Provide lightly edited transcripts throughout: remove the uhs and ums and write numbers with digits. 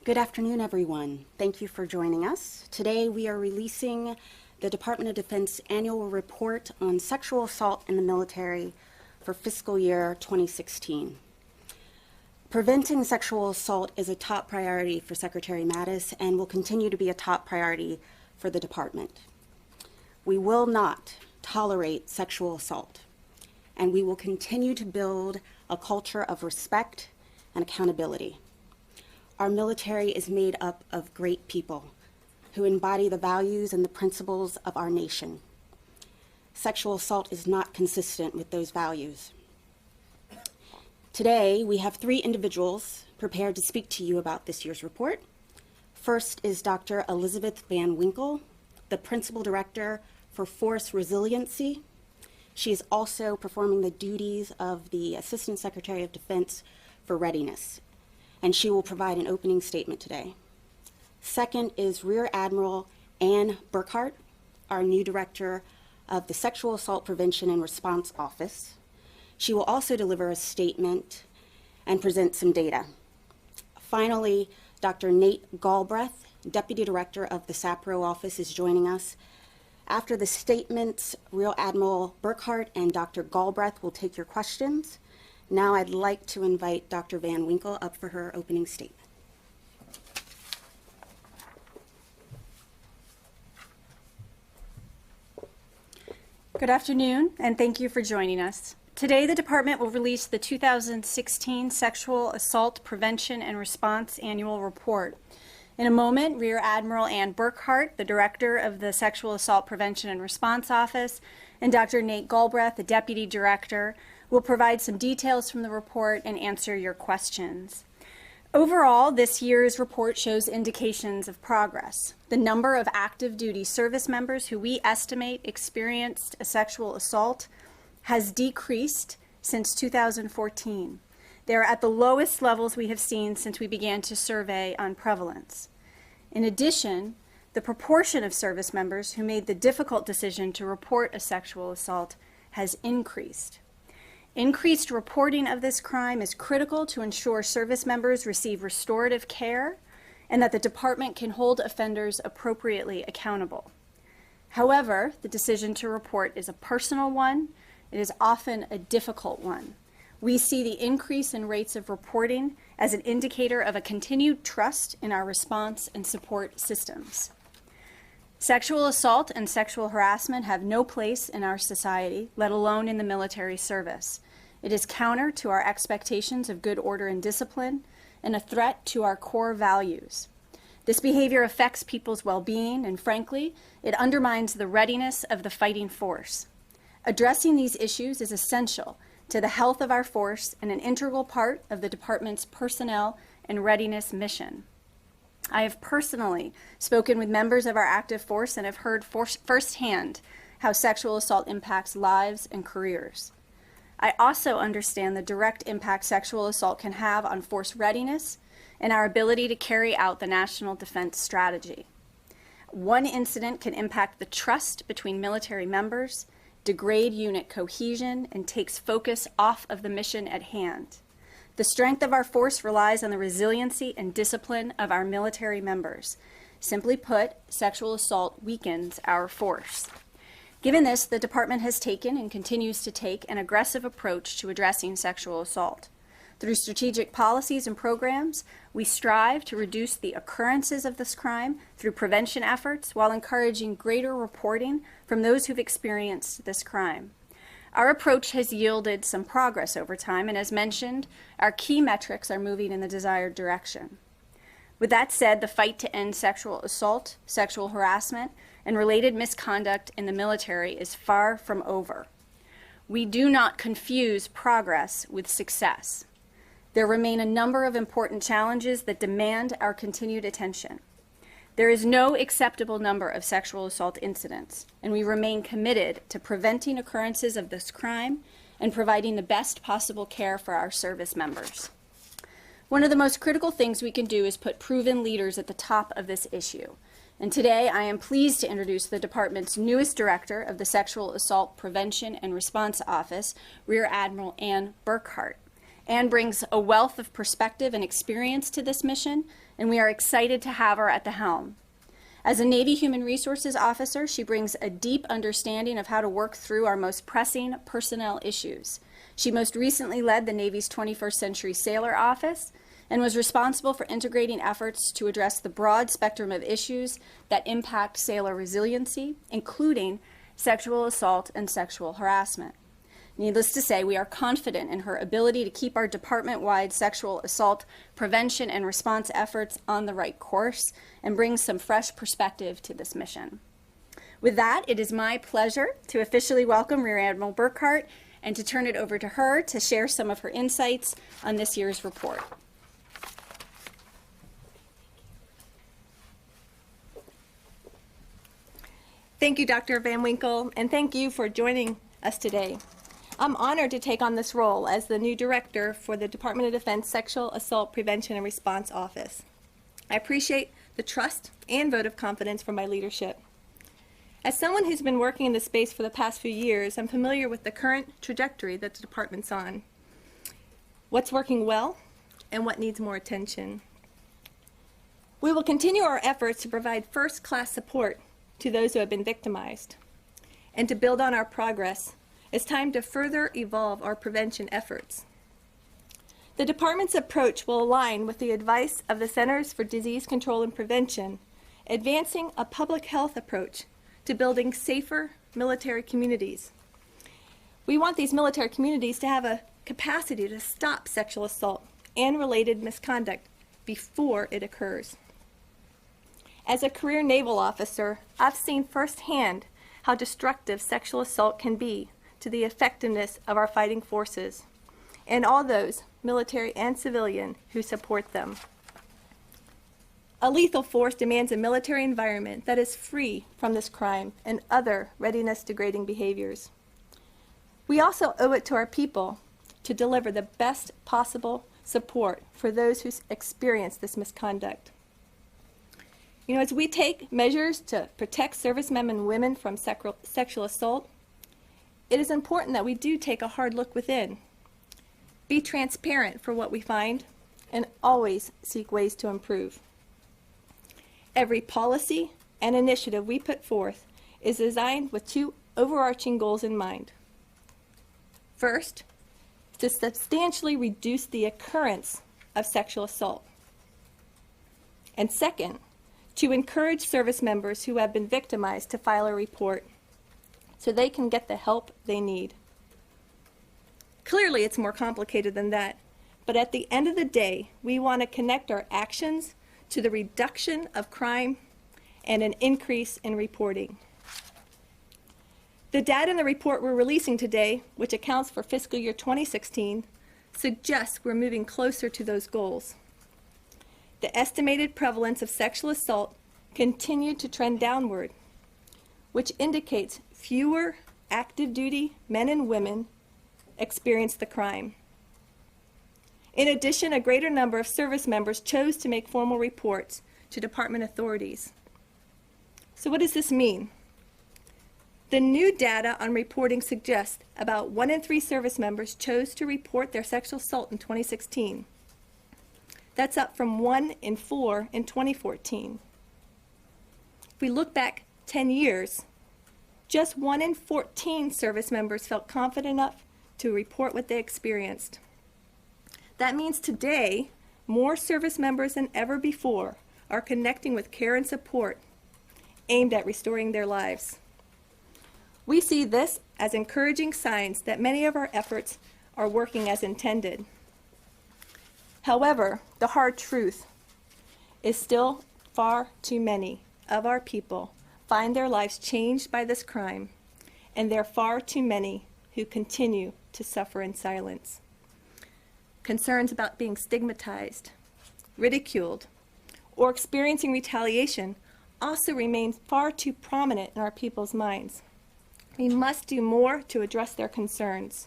Good afternoon, everyone. Thank you for joining us. Today we are releasing the Department of Defense annual report on sexual assault in the military for fiscal year 2016. Preventing sexual assault is a top priority for Secretary Mattis and will continue to be a top priority for the department. We will not tolerate sexual assault, and we will continue to build a culture of respect and accountability. Our military is made up of great people who embody the values and the principles of our nation. Sexual assault is not consistent with those values. Today, we have three individuals prepared to speak to you about this year's report. First is Dr. Elizabeth Van Winkle, the Principal Director for Force Resiliency. She is also performing the duties of the Assistant Secretary of Defense for Readiness, and she will provide an opening statement today. Second is Rear Admiral Ann Burkhardt, our new Director of the Sexual Assault Prevention and Response Office. She will also deliver a statement and present some data. Finally, Dr. Nate Galbreath, Deputy Director of the SAPRO office, is joining us. After the statements, Rear Admiral Burkhardt and Dr. Galbreath will take your questions. Now I'd like to invite Dr. Van Winkle up for her opening statement. Good afternoon, and thank you for joining us. Today, the department will release the 2016 Sexual Assault Prevention and Response Annual Report. In a moment, Rear Admiral Ann Burkhardt, the Director of the Sexual Assault Prevention and Response Office, and Dr. Nate Galbreath, the Deputy Director, will provide some details from the report and answer your questions. Overall, this year's report shows indications of progress. The number of active duty service members who we estimate experienced a sexual assault has decreased since 2014. They are at the lowest levels we have seen since we began to survey on prevalence. In addition, the proportion of service members who made the difficult decision to report a sexual assault has increased. Increased reporting of this crime is critical to ensure service members receive restorative care and that the department can hold offenders appropriately accountable. However, the decision to report is a personal one. It is often a difficult one. We see the increase in rates of reporting as an indicator of a continued trust in our response and support systems. Sexual assault and sexual harassment have no place in our society, let alone in the military service. It is counter to our expectations of good order and discipline and a threat to our core values. This behavior affects people's well-being and, frankly, it undermines the readiness of the fighting force. Addressing these issues is essential to the health of our force and an integral part of the department's personnel and readiness mission. I have personally spoken with members of our active force and have heard firsthand how sexual assault impacts lives and careers. I also understand the direct impact sexual assault can have on force readiness and our ability to carry out the national defense strategy. One incident can impact the trust between military members, degrade unit cohesion, and takes focus off of the mission at hand. The strength of our force relies on the resiliency and discipline of our military members. Simply put, sexual assault weakens our force. Given this, the department has taken and continues to take an aggressive approach to addressing sexual assault. Through strategic policies and programs, we strive to reduce the occurrences of this crime through prevention efforts while encouraging greater reporting from those who've experienced this crime. Our approach has yielded some progress over time, and as mentioned, our key metrics are moving in the desired direction. With that said, the fight to end sexual assault, sexual harassment, and related misconduct in the military is far from over. We do not confuse progress with success. There remain a number of important challenges that demand our continued attention. There is no acceptable number of sexual assault incidents, and we remain committed to preventing occurrences of this crime and providing the best possible care for our service members. One of the most critical things we can do is put proven leaders at the top of this issue. And today I am pleased to introduce the department's newest director of the Sexual Assault Prevention and Response Office, Rear Admiral Ann Burkhardt. Anne brings a wealth of perspective and experience to this mission, and we are excited to have her at the helm. As a Navy Human Resources officer, she brings a deep understanding of how to work through our most pressing personnel issues. She most recently led the Navy's 21st Century Sailor Office and was responsible for integrating efforts to address the broad spectrum of issues that impact sailor resiliency, including sexual assault and sexual harassment. Needless to say, we are confident in her ability to keep our department-wide sexual assault prevention and response efforts on the right course and bring some fresh perspective to this mission. With that, it is my pleasure to officially welcome Rear Admiral Burkhardt and to turn it over to her to share some of her insights on this year's report. Thank you, Dr. Van Winkle, and thank you for joining us today. I'm honored to take on this role as the new director for the Department of Defense Sexual Assault Prevention and Response Office. I appreciate the trust and vote of confidence from my leadership. As someone who's been working in this space for the past few years, I'm familiar with the current trajectory that the department's on, what's working well, and what needs more attention. We will continue our efforts to provide first-class support to those who have been victimized, and to build on our progress. It's time to further evolve our prevention efforts. The department's approach will align with the advice of the Centers for Disease Control and Prevention, advancing a public health approach to building safer military communities. We want these military communities to have a capacity to stop sexual assault and related misconduct before it occurs. As a career naval officer, I've seen firsthand how destructive sexual assault can be to the effectiveness of our fighting forces and all those, military and civilian, who support them. A lethal force demands a military environment that is free from this crime and other readiness-degrading behaviors. We also owe it to our people to deliver the best possible support for those who experience this misconduct. As we take measures to protect servicemen and women from sexual assault, it is important that we do take a hard look within, be transparent for what we find, and always seek ways to improve. Every policy and initiative we put forth is designed with two overarching goals in mind. First, to substantially reduce the occurrence of sexual assault. And second, to encourage service members who have been victimized to file a report so they can get the help they need. Clearly, it's more complicated than that, but at the end of the day, we want to connect our actions to the reduction of crime and an increase in reporting. The data in the report we're releasing today, which accounts for fiscal year 2016, suggests we're moving closer to those goals. The estimated prevalence of sexual assault continued to trend downward, which indicates fewer active duty men and women experienced the crime. In addition, a greater number of service members chose to make formal reports to department authorities. So what does this mean? The new data on reporting suggests about 1 in 3 service members chose to report their sexual assault in 2016. That's up from 1 in 4 in 2014. If we look back 10 years, just 1 in 14 service members felt confident enough to report what they experienced. That means today, more service members than ever before are connecting with care and support aimed at restoring their lives. We see this as encouraging signs that many of our efforts are working as intended. However, the hard truth is still far too many of our people find their lives changed by this crime, and there are far too many who continue to suffer in silence. Concerns about being stigmatized, ridiculed, or experiencing retaliation also remain far too prominent in our people's minds. We must do more to address their concerns.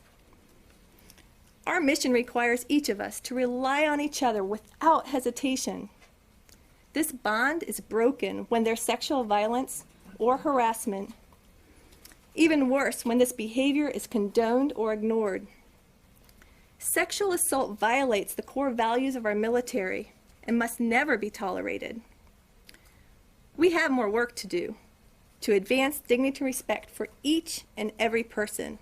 Our mission requires each of us to rely on each other without hesitation. This bond is broken when there's sexual violence or harassment. Even worse, when this behavior is condoned or ignored. Sexual assault violates the core values of our military and must never be tolerated. We have more work to do to advance dignity and respect for each and every person.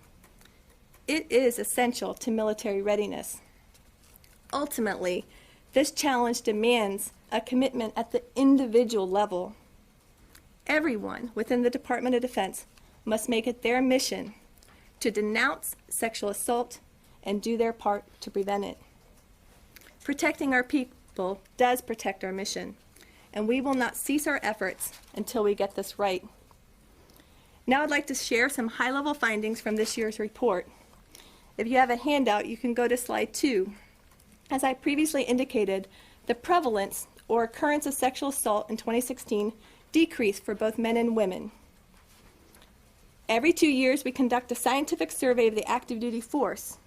It is essential to military readiness. Ultimately, this challenge demands a commitment at the individual level. Everyone within the Department of Defense must make it their mission to denounce sexual assault and do their part to prevent it. Protecting our people does protect our mission, and we will not cease our efforts until we get this right. Now I'd like to share some high-level findings from this year's report. If you have a handout, you can go to slide 2. As I previously indicated, the prevalence or occurrence of sexual assault in 2016 decreased for both men and women. Every 2 years, we conduct a scientific survey of the active duty force.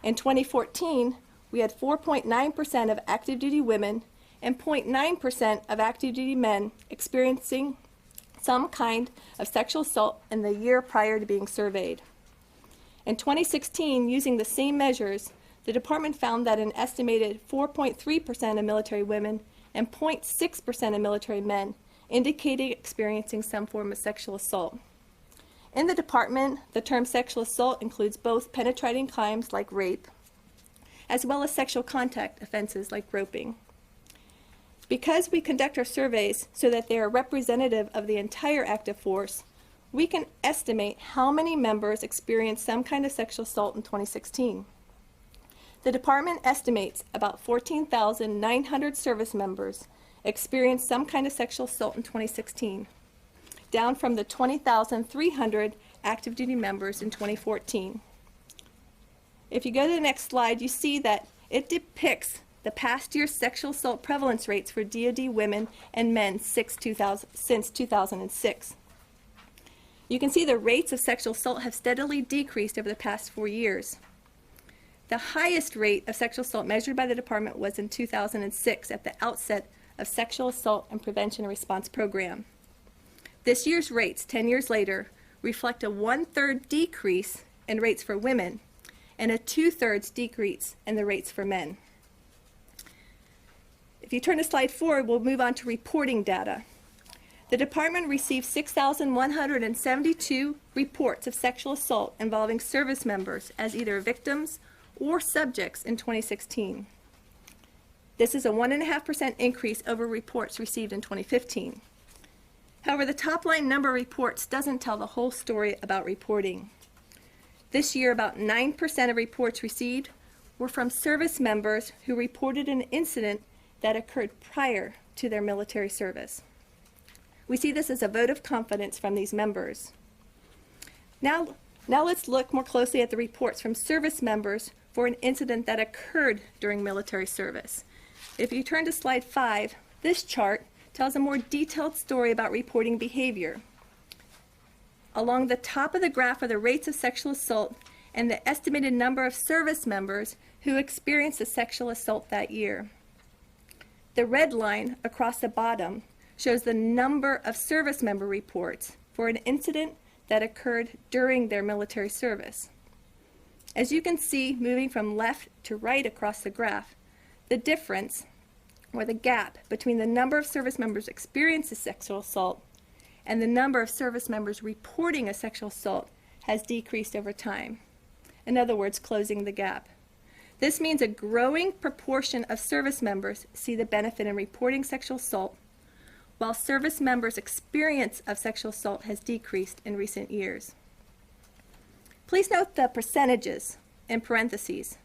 In 2014, we had 4.9% of active duty women and 0.9% of active duty men experiencing some kind of sexual assault in the year prior to being surveyed. In 2016, using the same measures, the department found that an estimated 4.3% of military women and 0.6% of military men indicated experiencing some form of sexual assault. In the department, the term sexual assault includes both penetrating crimes like rape, as well as sexual contact offenses like groping. Because we conduct our surveys so that they are representative of the entire active force, we can estimate how many members experienced some kind of sexual assault in 2016. The department estimates about 14,900 service members experienced some kind of sexual assault in 2016, down from the 20,300 active duty members in 2014. If you go to the next slide, you see that it depicts the past year's sexual assault prevalence rates for DoD women and men since 2006. You can see the rates of sexual assault have steadily decreased over the past 4 years. The highest rate of sexual assault measured by the department was in 2006 at the outset of Sexual Assault and Prevention and Response Program. This year's rates, 10 years later, reflect a 1/3 decrease in rates for women and a 2/3 decrease in the rates for men. If you turn to slide 4, we'll move on to reporting data. The department received 6,172 reports of sexual assault involving service members as either victims or subjects in 2016. This is a 1.5% increase over reports received in 2015. However, the top line number of reports doesn't tell the whole story about reporting. This year, about 9% of reports received were from service members who reported an incident that occurred prior to their military service. We see this as a vote of confidence from these members. Now let's look more closely at the reports from service members for an incident that occurred during military service. If you turn to slide 5, this chart tells a more detailed story about reporting behavior. Along the top of the graph are the rates of sexual assault and the estimated number of service members who experienced a sexual assault that year. The red line across the bottom shows the number of service member reports for an incident that occurred during their military service. As you can see, moving from left to right across the graph, the difference, or the gap, between the number of service members experiencing sexual assault and the number of service members reporting a sexual assault has decreased over time. In other words, closing the gap. This means a growing proportion of service members see the benefit in reporting sexual assault, while service members' experience of sexual assault has decreased in recent years. Please note the percentages in parentheses.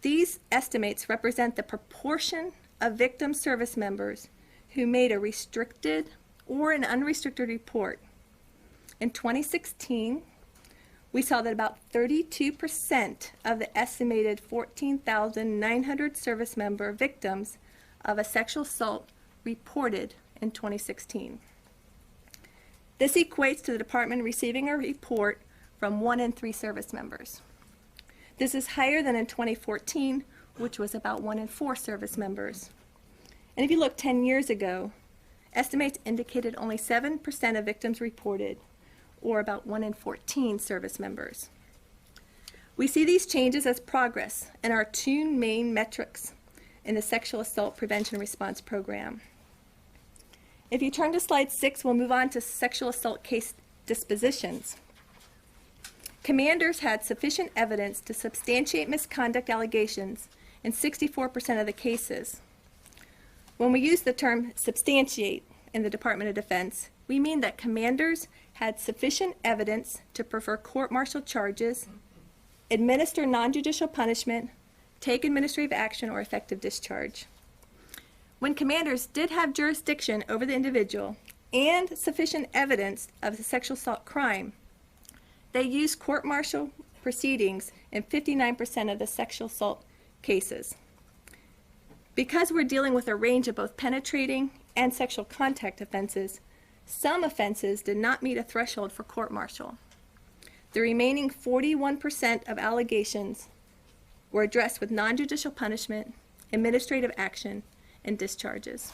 These estimates represent the proportion of victim service members who made a restricted or an unrestricted report. In 2016, we saw that about 32% of the estimated 14,900 service member victims of a sexual assault reported in 2016. This equates to the department receiving a report from 1 in 3 service members. This is higher than in 2014, which was about 1 in 4 service members. And if you look 10 years ago, estimates indicated only 7% of victims reported, or about 1 in 14 service members. We see these changes as progress in our two main metrics in the Sexual Assault Prevention Response Program. If you turn to slide 6, we'll move on to sexual assault case dispositions. Commanders had sufficient evidence to substantiate misconduct allegations in 64% of the cases. When we use the term substantiate in the Department of Defense, we mean that commanders had sufficient evidence to prefer court-martial charges, administer non-judicial punishment, take administrative action, or effective discharge. When commanders did have jurisdiction over the individual and sufficient evidence of the sexual assault crime, they used court-martial proceedings in 59% of the sexual assault cases. Because we're dealing with a range of both penetrating and sexual contact offenses, some offenses did not meet a threshold for court-martial. The remaining 41% of allegations were addressed with non-judicial punishment, administrative action, and discharges.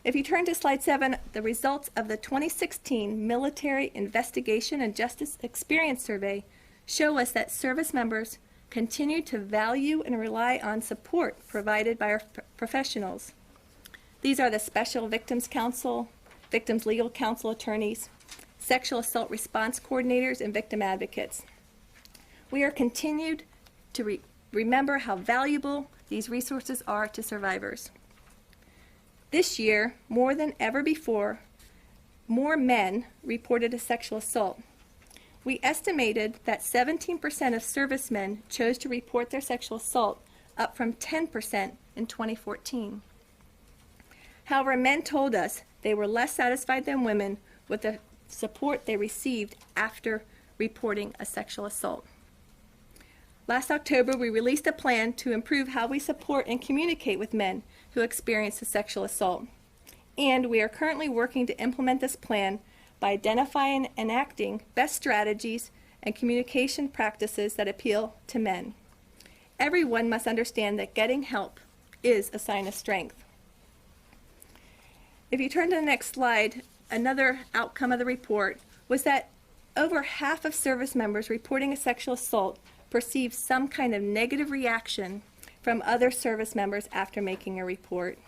If you turn to slide 7, the results of the 2016 Military Investigation and Justice Experience Survey show us that service members continue to value and rely on support provided by our professionals. These are the Special Victims Counsel, Victims Legal Counsel attorneys, sexual assault response coordinators, and victim advocates. We are continued to remember how valuable these resources are to survivors. This year, more than ever before, more men reported a sexual assault. We estimated that 17% of servicemen chose to report their sexual assault, up from 10% in 2014. However, men told us they were less satisfied than women with the support they received after reporting a sexual assault. Last October, we released a plan to improve how we support and communicate with men who experience a sexual assault. And we are currently working to implement this plan by identifying and enacting best strategies and communication practices that appeal to men. Everyone must understand that getting help is a sign of strength. If you turn to the next slide, another outcome of the report was that over half of service members reporting a sexual assault perceived some kind of negative reaction from other service members after making a report.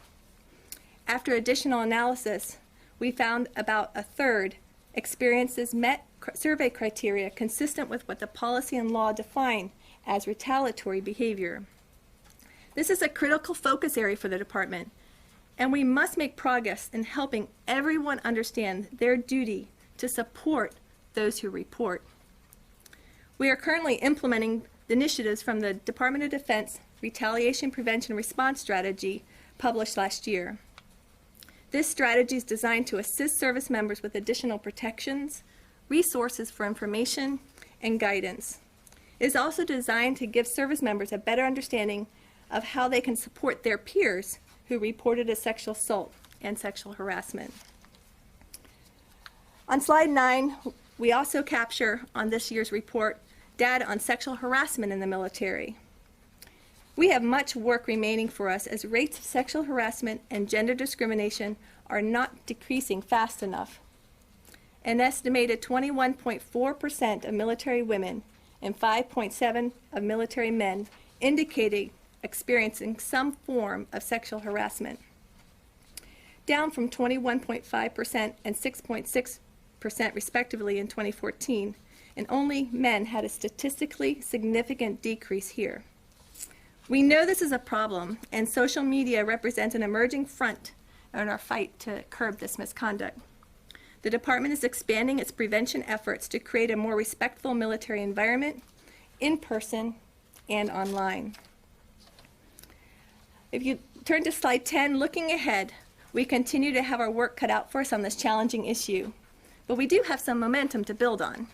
After additional analysis, we found about a third experiences met survey criteria consistent with what the policy and law define as retaliatory behavior. This is a critical focus area for the department, and we must make progress in helping everyone understand their duty to support those who report. We are currently implementing initiatives from the Department of Defense Retaliation Prevention Response Strategy published last year. This strategy is designed to assist service members with additional protections, resources for information, and guidance. It is also designed to give service members a better understanding of how they can support their peers who reported a sexual assault and sexual harassment. On slide 9, we also capture on this year's report data on sexual harassment in the military. We have much work remaining for us as rates of sexual harassment and gender discrimination are not decreasing fast enough. An estimated 21.4% of military women and 5.7% of military men indicated experiencing some form of sexual harassment, down from 21.5% and 6.6% respectively in 2014, and only men had a statistically significant decrease here. We know this is a problem, and social media represents an emerging front in our fight to curb this misconduct. The department is expanding its prevention efforts to create a more respectful military environment, in person and online. If you turn to slide 10, looking ahead, we continue to have our work cut out for us on this challenging issue, but we do have some momentum to build on.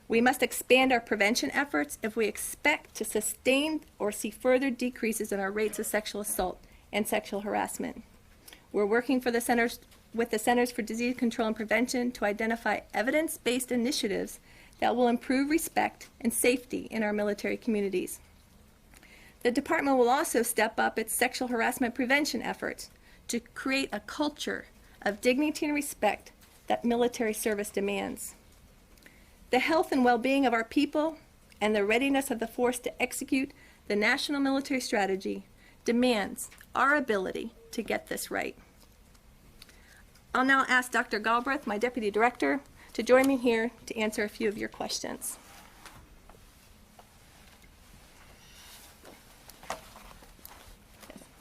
We must expand our prevention efforts if we expect to sustain or see further decreases in our rates of sexual assault and sexual harassment. We're working with the Centers for Disease Control and Prevention to identify evidence-based initiatives that will improve respect and safety in our military communities. The department will also step up its sexual harassment prevention efforts to create a culture of dignity and respect that military service demands. The health and well-being of our people and the readiness of the force to execute the national military strategy demands our ability to get this right. I'll now ask Dr. Galbreath, my Deputy Director, to join me here to answer a few of your questions.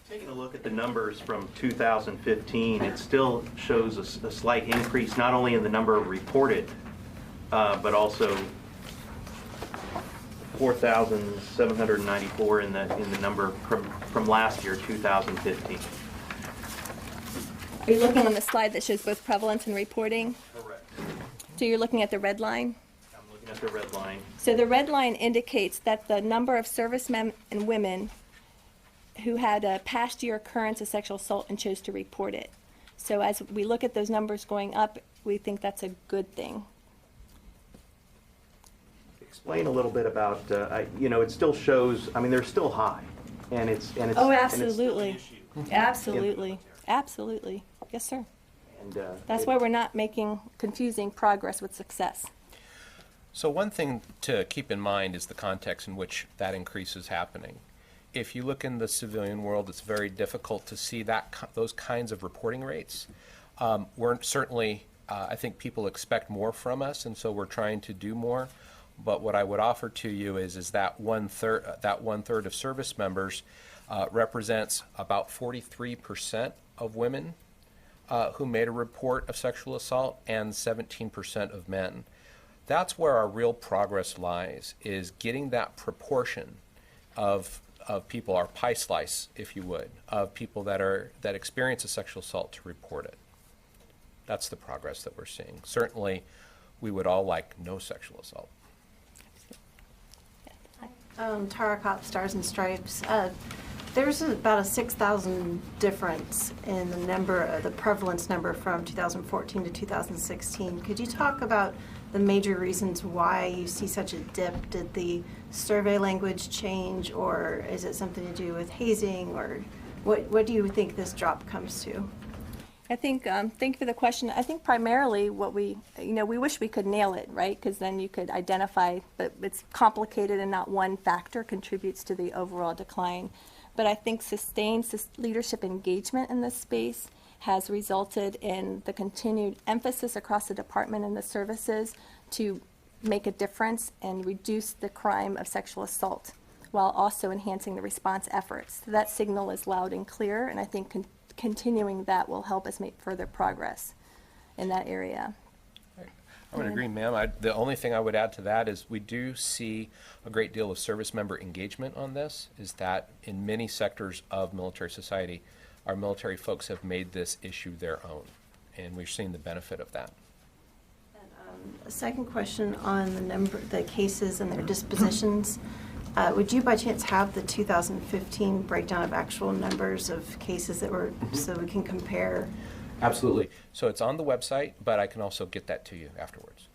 Taking a look at the numbers from 2015, it still shows a slight increase, not only in the number reported, but also 4,794 in the number from last year, 2015. Are you looking on the slide that shows both prevalence and reporting? Correct. So you're looking at the red line? I'm looking at the red line. So the red line indicates that the number of servicemen and women who had a past year occurrence of sexual assault and chose to report it. So as we look at those numbers going up, we think that's a good thing. Explain a little bit about, it still shows, I mean, they're still high, and it's Oh, and it's still an absolutely. issue. Absolutely. Absolutely. Yes, sir. And, That's why we're not making confusing progress with success. So one thing to keep in mind is the context in which that increase is happening. If you look in the civilian world, it's very difficult to see those kinds of reporting rates. We're certainly, I think people expect more from us, and so we're trying to do more. But what I would offer to you is that one third of service members represents about 43% of women who made a report of sexual assault and 17% of men. That's where our real progress lies, is getting that proportion of people, our pie slice, if you would, of people that experience a sexual assault to report it. That's the progress that we're seeing. Certainly, we would all like no sexual assault. Tara Kopp, Stars and Stripes. There's about a 6,000 difference in the prevalence number from 2014 to 2016. Could you talk about the major reasons why you see such a dip? Did the survey language change, or is it something to do with hazing, or what do you think this drop comes to? I think, thank you for the question. I think primarily what we wish we could nail it, right? Because then you could identify, but it's complicated and not one factor contributes to the overall decline. But I think sustained leadership engagement in this space has resulted in the continued emphasis across the department and the services to make a difference and reduce the crime of sexual assault while also enhancing the response efforts. So that signal is loud and clear, and I think continuing that will help us make further progress in that area. I would agree, ma'am. The only thing I would add to that is we do see a great deal of service member engagement on this, is that in many sectors of military society, our military folks have made this issue their own, and we've seen the benefit of that. A second question on the cases and their dispositions. Would you by chance have the 2015 breakdown of actual numbers of cases that were, so we can compare? Absolutely. So it's on the website, but I can also get that to you afterwards.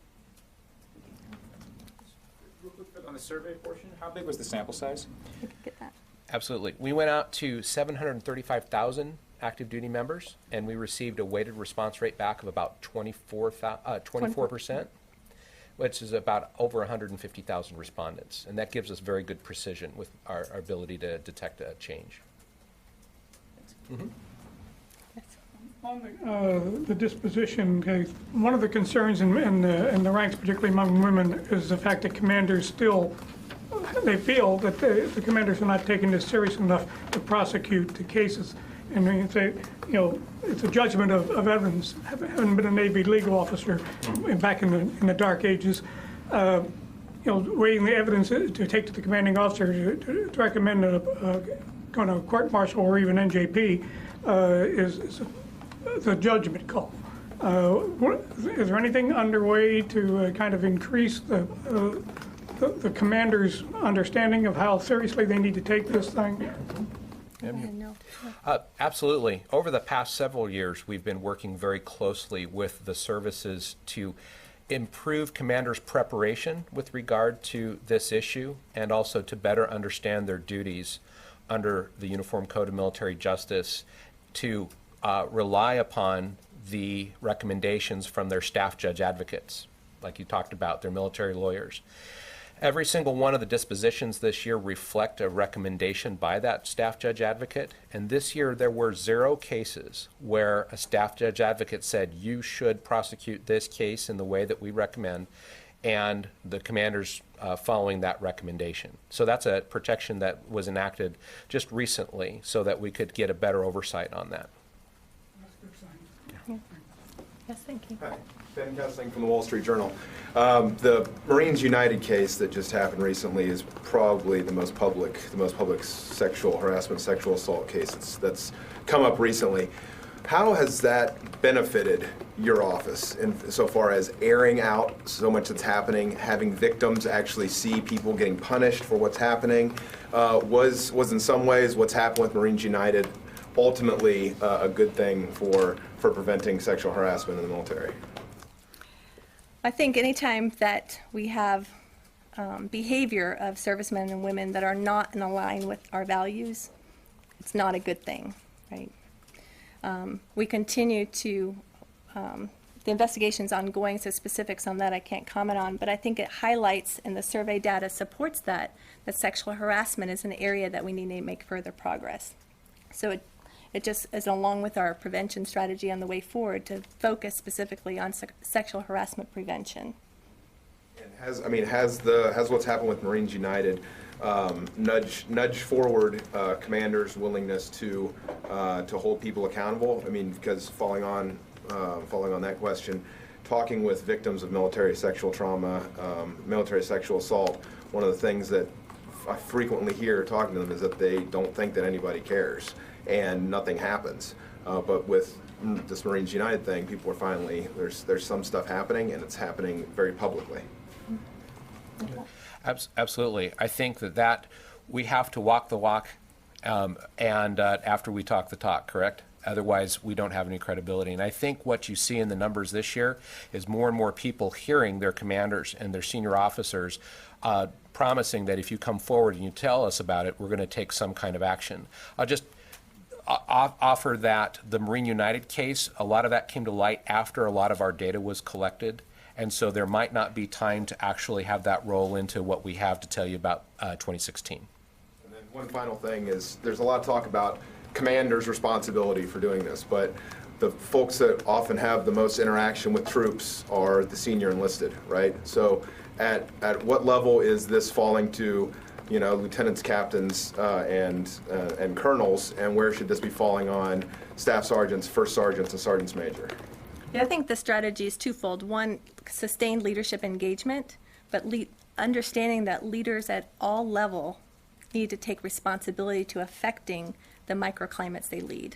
Real quick on the survey portion, how big was the sample size? We could get that. Absolutely. We went out to 735,000 active duty members, and we received a weighted response rate back of about 24%, which is about over 150,000 respondents. And that gives us very good precision with our ability to detect a change. Mm-hmm. On the disposition case, one of the concerns in the ranks, particularly among women, is the fact that commanders still, they feel that the commanders are not taking this serious enough to prosecute the cases. And it's a judgment of evidence. Having been a Navy legal officer back in the dark ages, weighing the evidence to take to the commanding officer to recommend going to court martial or even NJP is a judgment call. Is there anything underway to kind of increase the commander's understanding of how seriously they need to take this thing? Absolutely. Over the past several years, we've been working very closely with the services to improve commanders' preparation with regard to this issue, and also to better understand their duties under the Uniform Code of Military Justice, to rely upon the recommendations from their staff judge advocates, like you talked about, their military lawyers. Every single one of the dispositions this year reflect a recommendation by that staff judge advocate. And this year there were 0 cases where a staff judge advocate said, you should prosecute this case in the way that we recommend, and the commanders following that recommendation. So that's a protection that was enacted just recently so that we could get a better oversight on that. Yes, thank you. Hi, Ben Kessling from the Wall Street Journal. The Marines United case that just happened recently is probably the most public sexual harassment, sexual assault case that's come up recently. How has that benefited your office so far as airing out so much that's happening, having victims actually see people getting punished for what's happening? Was in some ways what's happened with Marines United ultimately a good thing for preventing sexual harassment in the military? I think anytime that we have behavior of servicemen and women that are not in line with our values, it's not a good thing, right? We continue to, the investigation's ongoing, so specifics on that I can't comment on, but I think it highlights, and the survey data supports that sexual harassment is an area that we need to make further progress. So it just is along with our prevention strategy on the way forward to focus specifically on sexual harassment prevention. And has what's happened with Marines United nudge forward commanders' willingness to hold people accountable? I mean, because following on that question, talking with victims of military sexual trauma, military sexual assault, one of the things that I frequently hear talking to them is that they don't think that anybody cares and nothing happens. But with this Marines United thing, people are finally, there's some stuff happening, and it's happening very publicly. Absolutely. I think that we have to walk the walk and after we talk the talk, correct? Otherwise, we don't have any credibility. And I think what you see in the numbers this year is more and more people hearing their commanders and their senior officers promising that if you come forward and you tell us about it, we're going to take some kind of action. I'll just offer that the Marine United case, a lot of that came to light after a lot of our data was collected. And so there might not be time to actually have that roll into what we have to tell you about 2016. And then one final thing is there's a lot of talk about commanders' responsibility for doing this, but the folks that often have the most interaction with troops are the senior enlisted, right? So at what level is this falling to, you know, lieutenants, captains, and colonels, and where should this be falling on staff sergeants, first sergeants, and sergeants major? Yeah, I think the strategy is twofold. One, sustained leadership engagement, but understanding that leaders at all level need to take responsibility to affecting the microclimates they lead.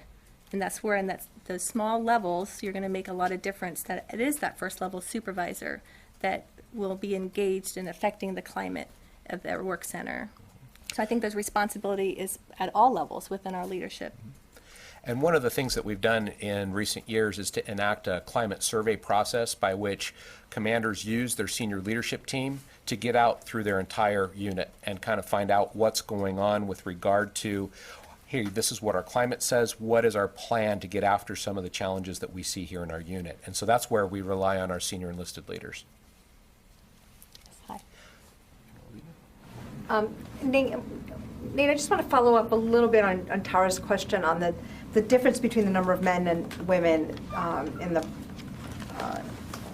And that's where in those small levels, you're going to make a lot of difference, that it is that first level supervisor that will be engaged in affecting the climate of their work center. So I think there's responsibility is at all levels within our leadership. And one of the things that we've done in recent years is to enact a climate survey process by which commanders use their senior leadership team to get out through their entire unit and kind of find out what's going on with regard to, hey, this is what our climate says, what is our plan to get after some of the challenges that we see here in our unit. And so that's where we rely on our senior enlisted leaders. Nate, I just want to follow up a little bit on Tara's question on the difference between the number of men and women in the,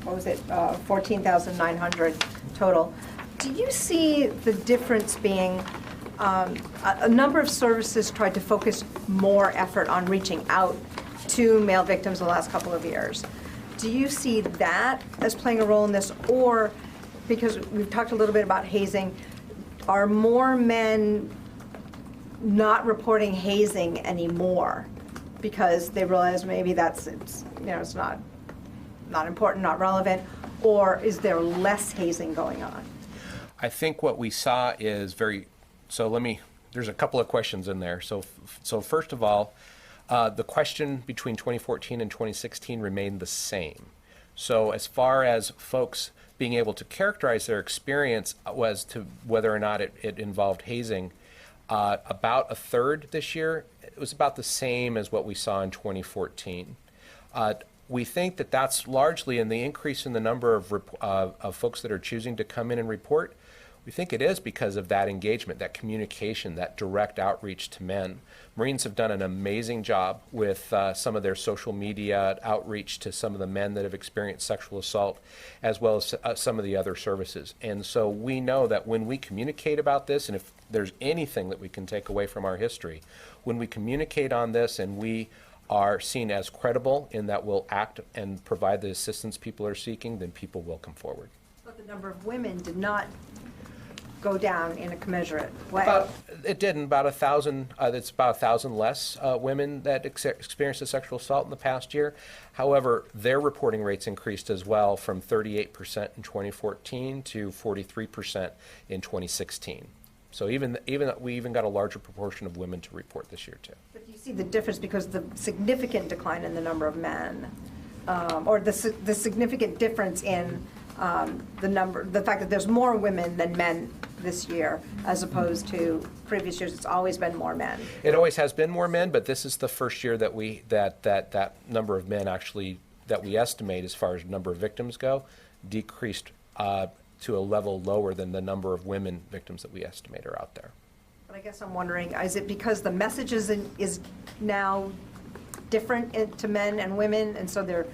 what was it, 14,900 total. Do you see the difference being a number of services tried to focus more effort on reaching out to male victims the last couple of years? Do you see that as playing a role in this, or, because we've talked a little bit about hazing, are more men not reporting hazing anymore because they realize maybe it's not important, not relevant, or is there less hazing going on? I think what we saw is there's a couple of questions in there. So first of all, the question between 2014 and 2016 remained the same. So as far as folks being able to characterize their experience was to whether or not it involved hazing, about a third this year. It was about the same as what we saw in 2014. We think that that's largely in the increase in the number of folks that are choosing to come in and report. We think it is because of that engagement, that communication, that direct outreach to men. Marines have done an amazing job with some of their social media outreach to some of the men that have experienced sexual assault, as well as some of the other services. And so we know that when we communicate about this, and if there's anything that we can take away from our history, when we communicate on this and we are seen as credible in that we'll act and provide the assistance people are seeking, then people will come forward. But the number of women did not go down in a commensurate way. It didn't. About 1,000. It's about 1,000 less women that experienced a sexual assault in the past year. However, their reporting rates increased as well, from 38% in 2014 to 43% in 2016. So we even got a larger proportion of women to report this year too. But do you see the difference because the significant decline in the number of men, or the significant difference in the fact that there's more women than men this year, as opposed to previous years? It's always been more men. It always has been more men, but this is the first year that that number of men actually, that we estimate as far as number of victims go, decreased to a level lower than the number of women victims that we estimate are out there. But I guess I'm wondering, is it because the message is now different to men and women, and so they're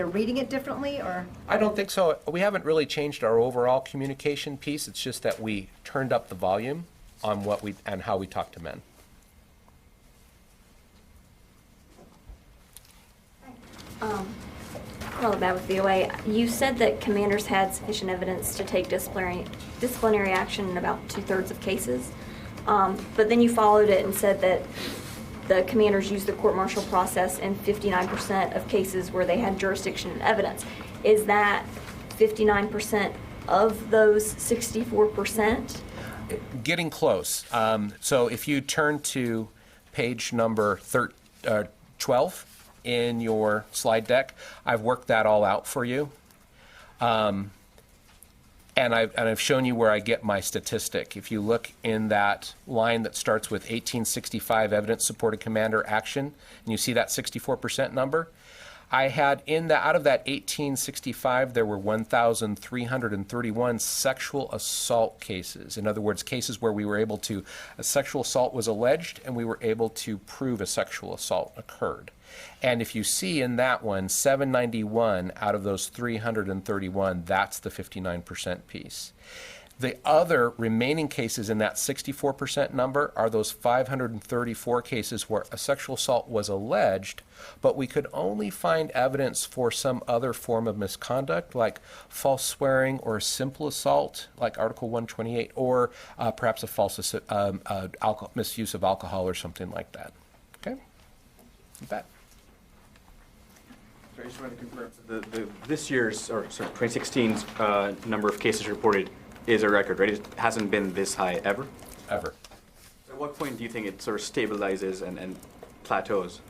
reading it differently, or? I don't think so. We haven't really changed our overall communication piece. It's just that we turned up the volume on and how we talk to men. Hello, bad with VOA. You said that commanders had sufficient evidence to take disciplinary action in about 2/3 of cases, but then you followed it and said that the commanders used the court-martial process in 59% of cases where they had jurisdiction and evidence. Is that 59% of those 64%? Getting close. So if you turn to page number 12 in your slide deck, I've worked that all out for you. And I've shown you where I get my statistic. If you look in that line that starts with 1865 evidence-supported commander action, and you see that 64% number, I had out of that 1865, there were 1,331 sexual assault cases. In other words, cases where a sexual assault was alleged and we were able to prove a sexual assault occurred. And if you see in that one, 791 out of those 331, that's the 59% piece. The other remaining cases in that 64% number are those 534 cases where a sexual assault was alleged, but we could only find evidence for some other form of misconduct, like false swearing or a simple assault, like Article 128, or perhaps a false misuse of alcohol or something like that. Okay? You bet. I just wanted to confirm, this year's, 2016's number of cases reported is a record, right? It hasn't been this high ever? Ever. At what point do you think it sort of stabilizes and plateaus?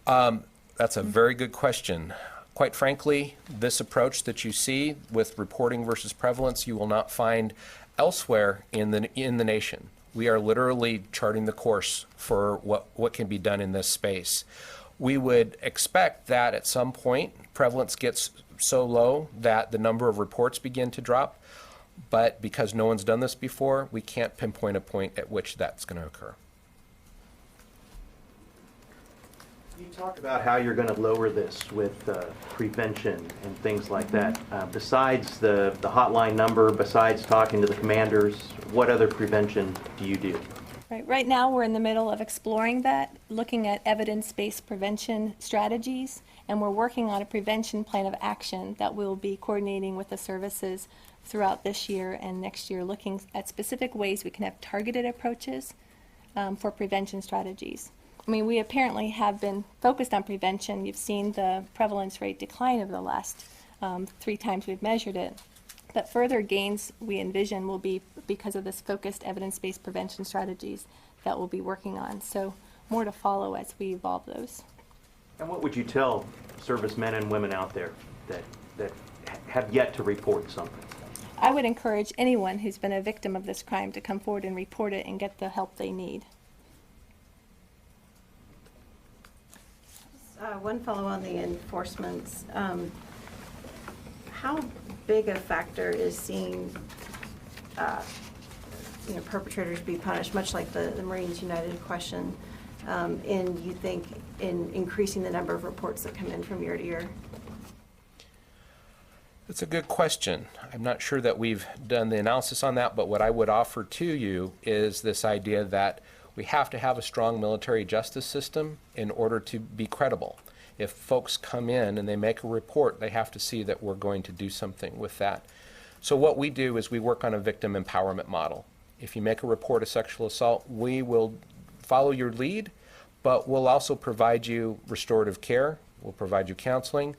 That's a very good question. Quite frankly, this approach that you see with reporting versus prevalence, you will not find elsewhere in the nation. We are literally charting the course for what can be done in this space. We would expect that at some point prevalence gets so low that the number of reports begin to drop, but because no one's done this before, we can't pinpoint a point at which that's going to occur. You talk about how you're going to lower this with prevention and things like that. Besides the hotline number, besides talking to the commanders, what other prevention do you do? Right now, we're in the middle of exploring that, looking at evidence-based prevention strategies, and we're working on a prevention plan of action that we'll be coordinating with the services throughout this year and next year, looking at specific ways we can have targeted approaches for prevention strategies. I mean, we apparently have been focused on prevention. You've seen the prevalence rate decline over the last 3 times we've measured it. But further gains we envision will be because of this focused evidence-based prevention strategies that we'll be working on. So more to follow as we evolve those. And what would you tell servicemen and women out there that have yet to report something? I would encourage anyone who's been a victim of this crime to come forward and report it and get the help they need. One follow on the enforcements. How big a factor is seeing perpetrators be punished, much like the Marines United question, you think in increasing the number of reports that come in from year to year? That's a good question. I'm not sure that we've done the analysis on that, but what I would offer to you is this idea that we have to have a strong military justice system in order to be credible. If folks come in and they make a report, they have to see that we're going to do something with that. So what we do is we work on a victim empowerment model. If you make a report of sexual assault, we will follow your lead, but we'll also provide you restorative care, we'll provide you counseling.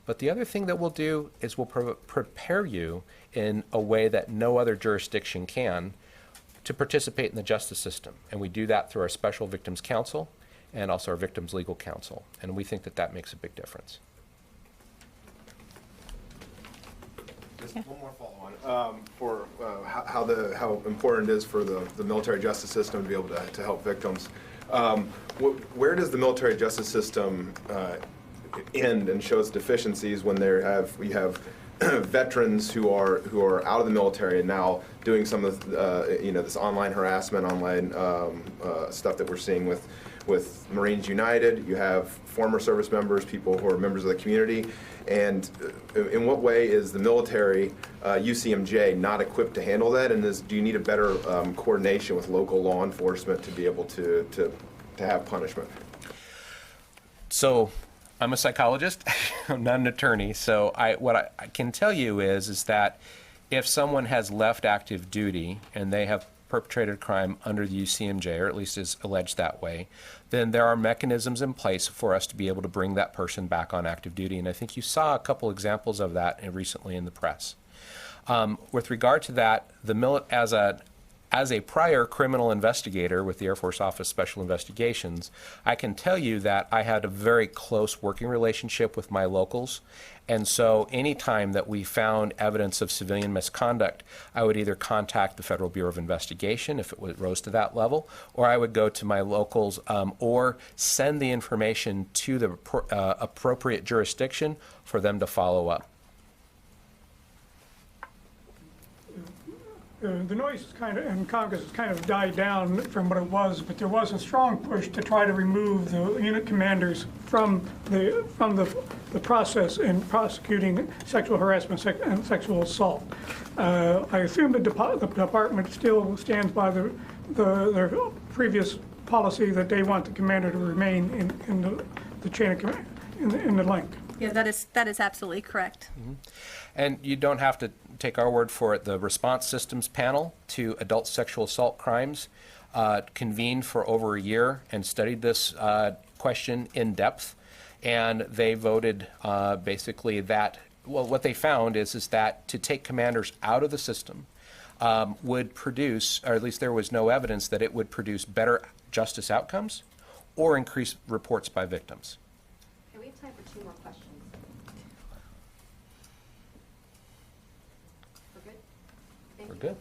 But the other thing that we'll do is we'll prepare you in a way that no other jurisdiction can to participate in the justice system. And we do that through our Special Victims Counsel and also our Victims Legal Counsel. And we think that that makes a big difference. Just one more follow-on for how important it is for the military justice system to be able to help victims. Where does the military justice system end and shows deficiencies when we have veterans who are out of the military and now doing some of this online harassment, online stuff that we're seeing with Marines United? You have former service members, people who are members of the community, and in what way is the military UCMJ not equipped to handle that? And do you need a better coordination with local law enforcement to be able to have punishment? So I'm a psychologist, I'm not an attorney, so what I can tell you is that if someone has left active duty and they have perpetrated a crime under the UCMJ, or at least is alleged that way, then there are mechanisms in place for us to be able to bring that person back on active duty. And I think you saw a couple examples of that recently in the press. With regard to that, as a prior criminal investigator with the Air Force Office Special Investigations, I can tell you that I had a very close working relationship with my locals. And so any time that we found evidence of civilian misconduct, I would either contact the Federal Bureau of Investigation if it rose to that level, or I would go to my locals or send the information to the appropriate jurisdiction for them to follow up. The noise in Congress has kind of died down from what it was, but there was a strong push to try to remove the unit commanders from the process in prosecuting sexual harassment and sexual assault. I assume the department still stands by their previous policy that they want the commander to remain in the chain of command, in the link. Yeah, that is absolutely correct. Mm-hmm. And you don't have to take our word for it. The Response Systems Panel to Adult Sexual Assault Crimes convened for over a year and studied this question in depth. And they voted basically that, well, what they found is that to take commanders out of the system would produce, or at least there was no evidence that it would produce better justice outcomes or increase reports by victims. Okay, we have time for 2 more questions. We're good? We're good.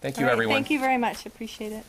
Thank you, All right, everyone. Thank you very much. Appreciate it.